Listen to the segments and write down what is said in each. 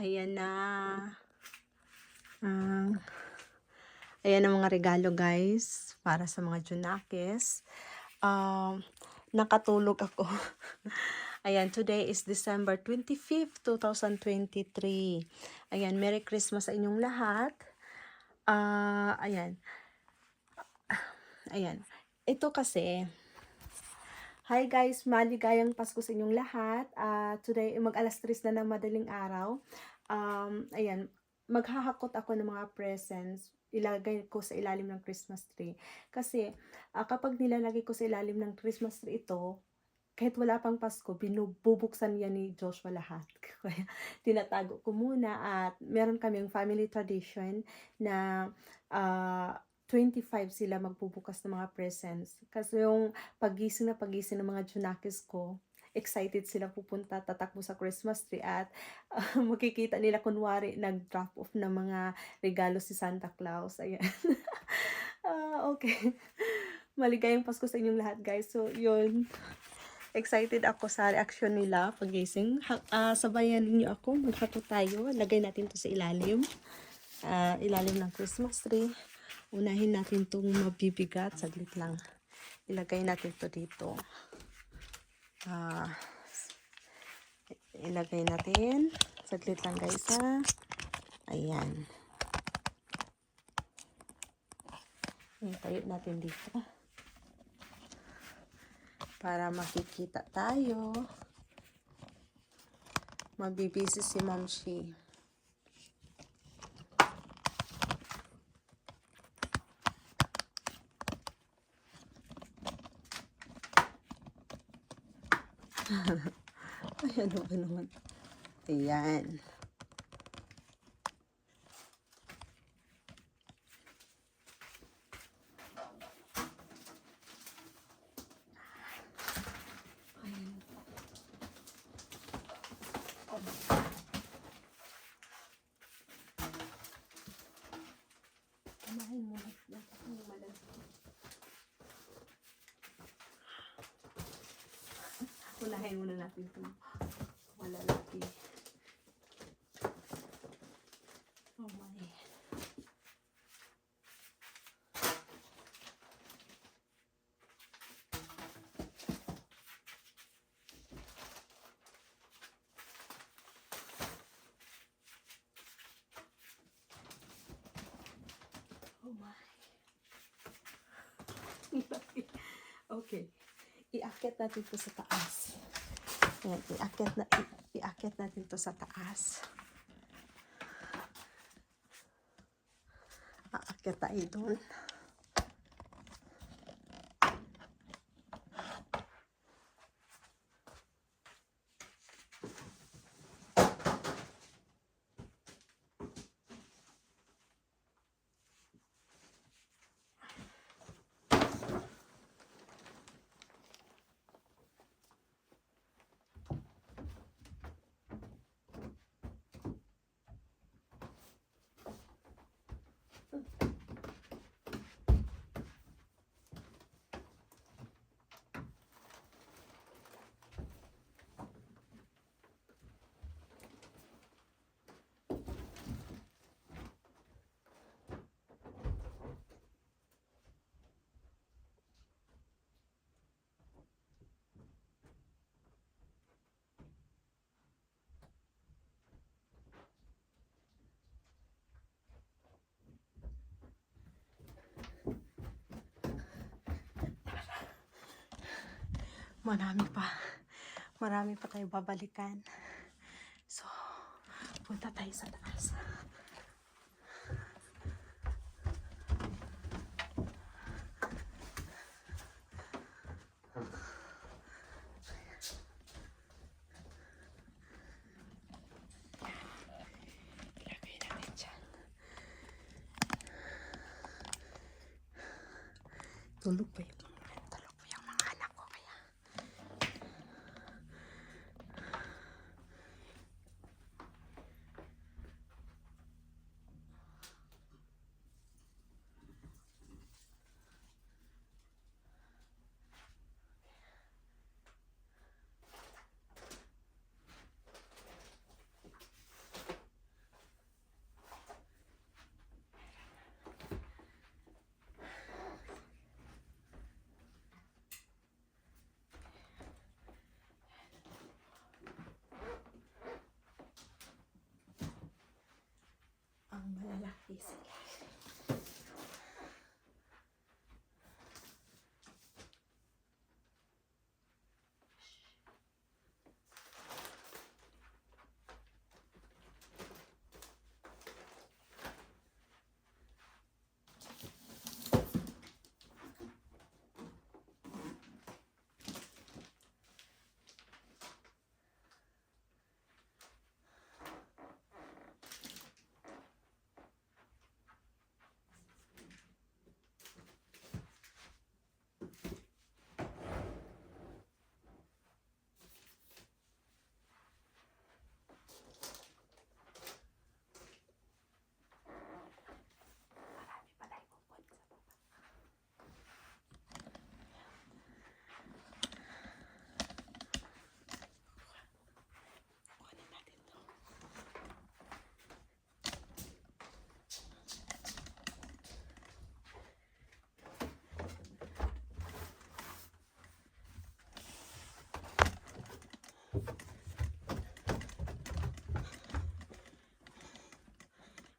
Ayan na. Ah, ayan ang mga regalo guys para sa mga Junakis. Nakatulog ako. Ayan, today is December 25th, 2023. Ayan, Merry Christmas sa inyong lahat. Ayan. Ayan. Ito kasi, hi guys, maligayang Pasko sa inyong lahat. Today, mag-alas 3 na ng madaling araw. Ayan, maghahakot ako ng mga presents. Ilagay ko sa ilalim ng Christmas tree. Kasi, kapag nilalagay ko sa ilalim ng Christmas tree ito, kahit wala pang Pasko, binubuksan yan ni Joshua lahat. Kaya, tinatago ko muna at meron kaming family tradition na 25 sila magbubukas ng mga presents. Kasi yung pagising ng mga Junakis ko, excited sila pupunta, tatakbo sa Christmas tree at makikita nila kunwari nag-drop off ng mga regalo si Santa Claus. Ayan. Okay. Maligayang Pasko sa inyong lahat guys. So, yun. Excited ako sa reaction nila pagising. Sabayan niyo ako. Maghakot tayo. Lagay natin to sa ilalim. Ilalim ng Christmas tree. Unahin natin itong mabibigat. Saglit lang. Ilagay natin to dito. Ilagay natin. Saglit lang guys ha. Ayan. Itayo natin dito. Para makikita tayo. Mabibisi si Ma'am Shi. Ayan o ba naman. Ayan. Unahin muna natin itong malalaki. Oh my. Oh my. Okay. Iakyat natin ito sa taas. Ayan, iakyat natin ito sa taas. Aakyat tayo doon. Marami pa tayo babalikan. So, punta tayo sa taas. Ilagay natin dyan. Tulog pa yung mga anak ko kaya. Sige. Marami pala yung upuan sa baba. Kunin natin to.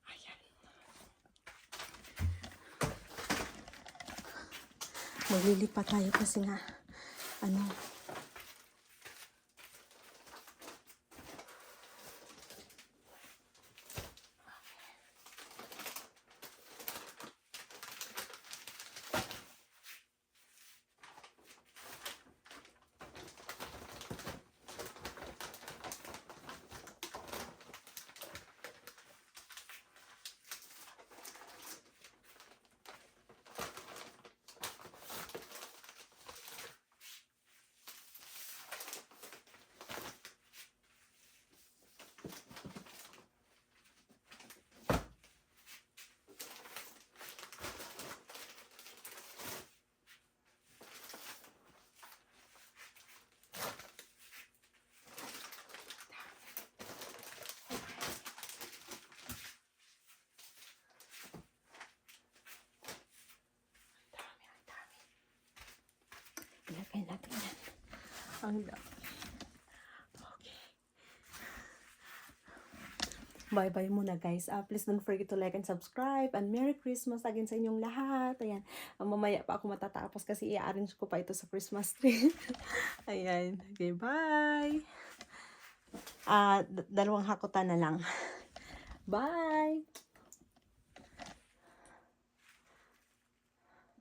Ayan. Maglilipat tayo kasi nga, ano, ilagay natin yan. Ang dami. Okay. Bye-bye muna guys. Please don't forget to like and subscribe. And Merry Christmas again sa inyong lahat. Ayan. Mamaya pa ako matatapos kasi i-arrange ko pa ito sa Christmas tree. Ayan. Okay, bye. Dalawang hakutan na lang. Bye!